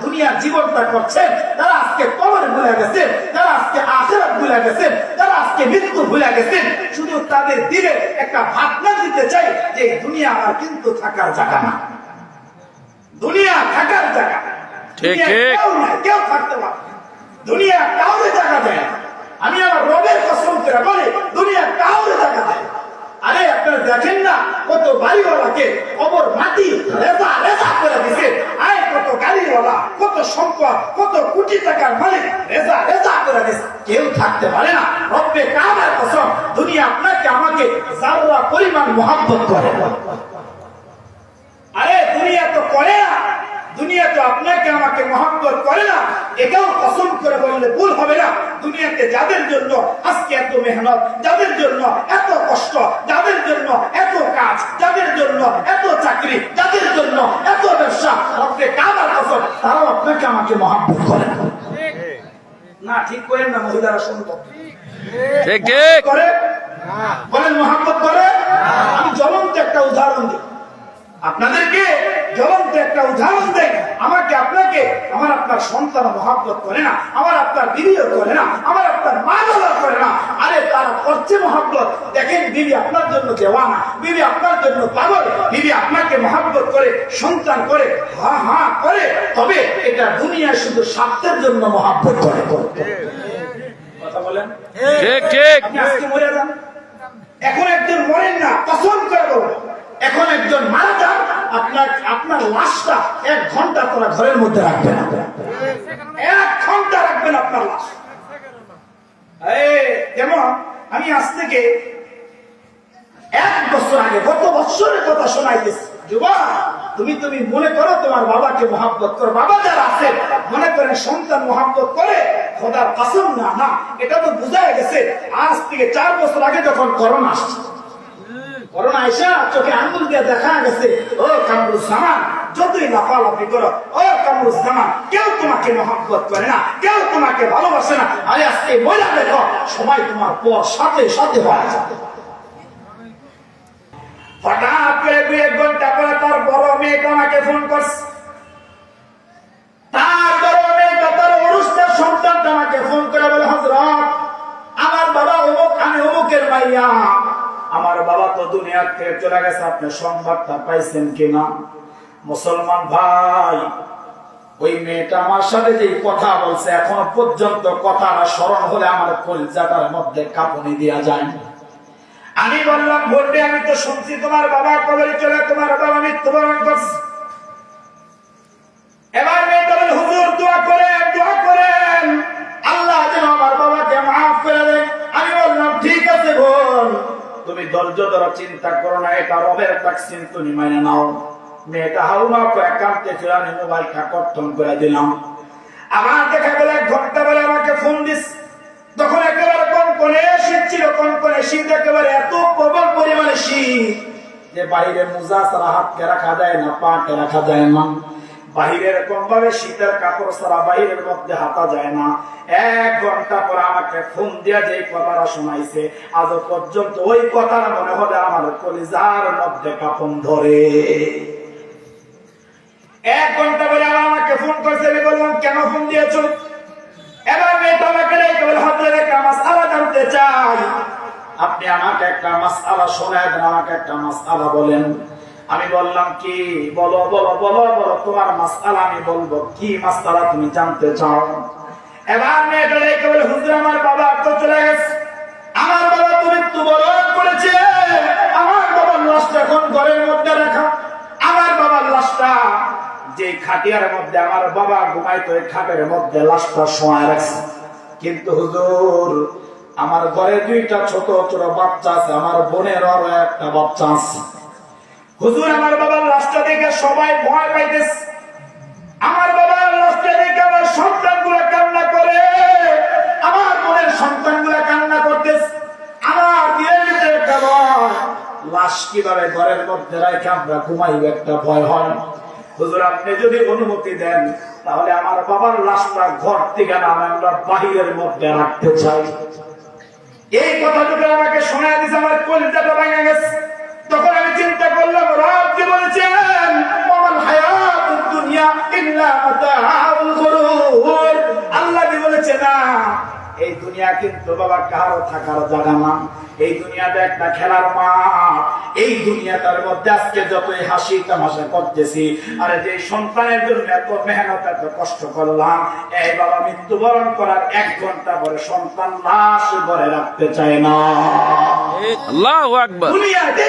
দুনিয়ার জীবনটা করছেন, তারা আজকে কবর ভুলে গেছেন, তারা আজকে আখিরাত ভুলে গেছেন, তারা আজকে মৃত্যু ভুলে গেছেন। শুধু তাদের দিলে একটা ভাবনা দিতে চাই যে দুনিয়া আমার কিন্তু থাকার জায়গা না, দুনিয়া থাকার জায়গা কেউ থাকতে পারে, দুনিয়া কাউরে জায়গা দেয়। আমি আমার রবের কসম করে বলি, দুনিয়া কাউরে জায়গা দেয়। আরে আপনারা দেখেন না কত বাড়িওয়ালাকে কবর মাটি রেজা রেজা করে দিছে, আয় কত গাড়িওয়ালা, কত সম্পদ, কত কোটি টাকার মালিক রেজা রেজা করে দিছে, কেউ থাকতে পারে না। রব্বে কাবার কসম, দুনিয়া আপনাকে আমাকে যারা পরিমাণ মহব্বত করে। আরে দুনিয়া তো করে না, দুনিয়া তো আপনাকে আমাকে মহব্বত করে না, এটাও কসম করে বললে ভুল হবে না। দুনিয়াতে যাদের জন্য আজকে এত মেহনত, যাদের জন্য এত কষ্ট, যাদের জন্য এত কাজ, যাদের জন্য এত চাকরি, যাদের জন্য এত ব্যবসা, রব্বে কাবার কসম তারাও আপনাকে আমাকে মহব্বত করে না। ঠিক করেন না মহিলারা? শুনবো ঠিক ঠিক করে বলেন মহব্বত করে। আমি জ্বলন্ত একটা উদাহরণ দিই আপনাদেরকে, জ্বলন্ত একটা উদাহরণ দেয়। আমাকে আপনাকে আমার আপনার সন্তান মহব্বত করে না, আমার আপনার বিবিও করে না, আমার আপনার মা বাবা করে না। আরে তারা করছে মহব্বত। দেখেন বিবি আপনার জন্য দেওয়ানা, বিবি আপনার জন্য পাগল, বিবি আপনাকে মহব্বত করে, সন্তান করে, হা হা করে, তবে এটা দুনিয়া শুধু স্বার্থের জন্য মহব্বত করে। কথা বলেন ঠিক ঠিক। আপনি আজকে মরে যান, এখন একজন মরেন না, কসম করে বলবো, এখন একজন মারা যান, আপনার লাশটা 1 ঘন্টা তোরা ঘরের মধ্যে রাখবেন, 1 ঘন্টা রাখবেন আপনার লাশ। যেমন আমি আজ থেকে 1 বছর আগে, গত বছরের কথা শোনাইতেছি, যুবা তুমি মনে করো তোমার বাবাকে মহব্বত করো। বাবা যারা আছে মনে করেন সন্তান মহব্বত করে, খোদার কসম না, না এটা তো বোঝা গেছে। আজ থেকে 4 বছর আগে যখন করোনা আসছে, করোনা এসে চোখে আঙ্গুল দিয়ে দেখা গেছে, ও কামরুজ্জামান যতই লাফালাফি করো, ও কামরুজ্জামান কেউ তোমাকে মহব্বত করে না, কেউ তোমাকে ভালোবাসে না। আরে আজকে মজা দেখো, সবাই তোমার পর সাথে সাথে হয়ে যাবে। হঠাৎ করে 2-1 ঘন্টা পরে তার বড় মেয়েটা আমাকে ফোন করছে, তার বড় মেয়েটা, তার অনুষ্ঠান সন্তানটা আমাকে ফোন করে বলে, হযরত আমার বাবা অমুক, আমি অমুকের মাইয়া, আমার বাবা তো দুনিয়ার থেকে চলে গেছে, আপনি সংবাদটা পাইছেন কিনা? মুসলমান ভাই, ওই মেয়েটা আমার সাথে যে কথা বলছে, এখনো পর্যন্ত কথাটা স্মরণ হলে আমার কলিজাটার মধ্যে কাঁপুনি দেয়া যায়। আমি বললাম, বলবে আমি তো শুনছি তোমার বাবা কবরে চলে, তোমার বাবা মৃত্যুবরণ করছে। এবার মেয়েটা বলে, হুজুর দোয়া করেন আল্লাহ যেন আমার বাবাকে মাফ করে দেয়। আমি বললাম, ঠিক আছে বোন, তুমি ধৈর্য ধরো, চিন্তা করো না, এটা রবের তাকসিম, তুমি মানে নাও। মেয়েটা হাউমা একান্তে ছিল, আমি মোবাইলটা কর্তন করে দিলাম। আমার দেখা গেল 1 ঘন্টা বলে আমাকে ফোন দিস। তখন একেবারে কনকনে শীত ছিল, কনকনে শীত, একেবারে এত প্রবল পরিমাণে শীত যে বাইরে মোজা ছাড়া হাতকে রাখা যায় না, পাকে রাখা যায় না। বাহিরে এরকম ভাবে শীতের কাপড় ছাড়া বাইরের মধ্যে হাঁটা যায় না। 1 ঘন্টা পরে আমাকে ফোন দিয়া যে কথাটা শোনাইছে, আজ পর্যন্ত ওই কথাটা মনে হলে আমার কলিজার মধ্যে কাঁপন ধরে। 1 ঘন্টা পরে আবার আমাকে ফোন করছে। আমি বললাম, কেন ফোন দিয়েছ? এবার মেয়েটা আমাকে রেখে বলে, হযরত একটা মাসআলা জানতে চাই, আপনি আমাকে একটা মাসআলা শোনায় দেন, আমাকে একটা মাসআলা বলেন। আমি বললাম, কি বলো বলো বলো বলো, তোমার মাসআলা আমি বলবো, কি মাসআলা তুমি জানতে চাও? এবার মেয়েটা রেখে বলে, হুজুর আমার বাবা তো চলে গেছে, আমার বাবা তো মৃত্যুবরণ করেছে, আমার বাবার লাশটা এখন ঘরের মধ্যে রাখা, আমার বাবার লাশটা যে খাটিয়ার মধ্যে আমার বাবা ঘুমাইতো, ওই খাটের মধ্যে লাশটা শোয়া রাখছে। কিন্তু হুজুর আমার ঘরে 2টা ছোট ছোট বাচ্চা আছে, আমার বোনের আরো একটা বাচ্চা আছে। হুজুর আমার বাবার লাশটা দেখে সবাই ভয় পাইতেছে, আমার বাবার লাশটা দেখে আমার সন্তানগুলো কান্না করে, আমার বোনের সন্তানগুলো কান্না করতেছে, আমার বিয়ের ভিতরে একটা ভয়, লাশ কিভাবে ঘরের মধ্যে রেখে আমরা ঘুমাইব একটা ভয় হয়। হুজুর আপনি যদি অনুমতি দেন, তাহলে আমার বাবার লাশটা ঘর থেকে না আমরা বাহিরের মধ্যে রাখতে চাই। এই কথাটুকু আমাকে শোনায় দিয়েছে, আমার কলিজাটা ভেঙে গেছে। তখন আমি চিন্তা করলাম, রব যে বলেছেন, মাল হায়াতুদ দুনিয়া ইল্লা মাতাউল গুরুর। আল্লাহ কি বলেছে না, এই দুনিয়া কিন্তু বাবা কারো থাকার জায়গা না, এই দুনিয়াতে একটা খেলার মাঠ। এই দুনিয়াটার মধ্যে আজকে যতই হাসি তামাশা করতেছি, আরে যে সন্তানের জন্য এত মেহনত এত কষ্ট করলাম, এই বাবা মৃত্যুবরণ করার 1 ঘন্টা পরে সন্তান লাশ ঘরে রাখতে চায় না। আল্লাহু আকবার। দুনিয়াতে